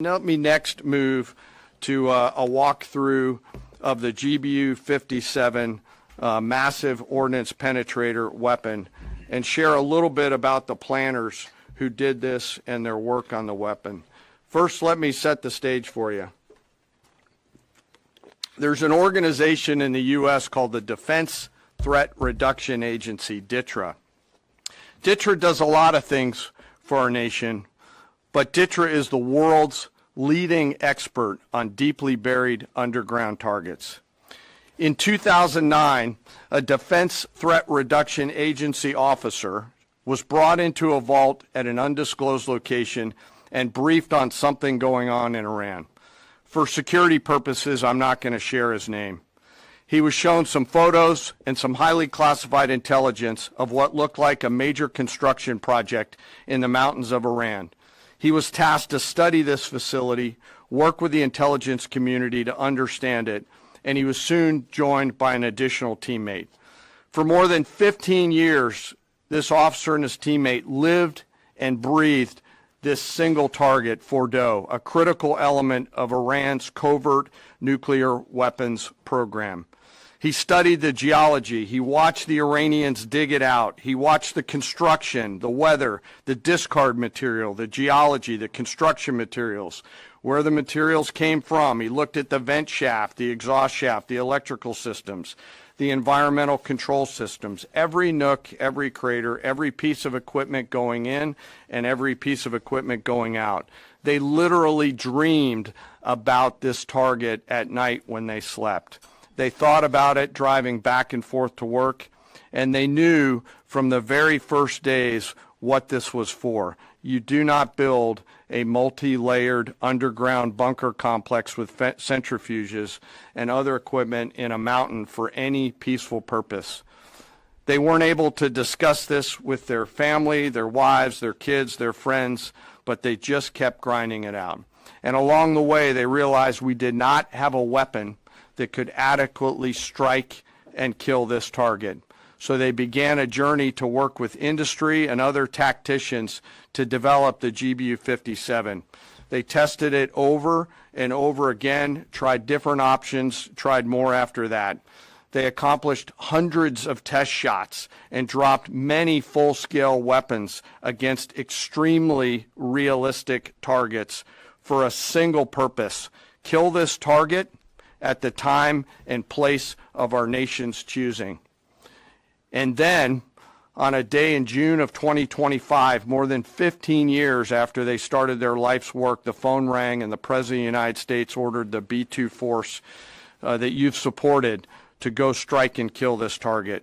Let me next move to a walkthrough of the GBU-57 massive ordnance penetrator weapon and share a little bit about the planners who did this and their work on the weapon. First, let me set the stage for you. There's an organization in the U.S. called the Defense Threat Reduction Agency, DTRA. DTRA does a lot of things for our nation, but DTRA is the world's leading expert on deeply buried underground targets. In 2009, a Defense Threat Reduction Agency officer was brought into a vault at an undisclosed location and briefed on something going on in Iran. For security purposes, I'm not going to share his name. He was shown some photos and some highly classified intelligence of what looked like a major construction project in the mountains of Iran. He was tasked to study this facility, work with the intelligence community to understand it, and he was soon joined by an additional teammate. For more than 15 years, this officer and his teammate lived and breathed this single target, Fordo, a critical element of Iran's covert nuclear weapons program. He studied the geology. He watched the Iranians dig it out. He watched the construction, the weather, the discard material, the geology, the construction materials, where the materials came from. He looked at the vent shaft, the exhaust shaft, the electrical systems, the environmental control systems, every nook, every crater, every piece of equipment going in and every piece of equipment going out. They literally dreamed about this target at night when they slept. They thought about it driving back and forth to work, and they knew from the very first days what this was for. You do not build a multi-layered underground bunker complex with centrifuges and other equipment in a mountain for any peaceful purpose. They weren't able to discuss this with their family, their wives, their kids, their friends, but they just kept grinding it out. And along the way, they realized we did not have a weapon that could adequately strike and kill this target. So they began a journey to work with industry and other tacticians to develop the GBU-57. They tested it over and over again, tried different options, tried more after that. They accomplished hundreds of test shots and dropped many full-scale weapons against extremely realistic targets for a single purpose: kill this target at the time and place of our nation's choosing. And then, on a day in June of 2025, more than 15 years after they started their life's work, the phone rang and the President of the United States ordered the B-2 force that you've supported to go strike and kill this target.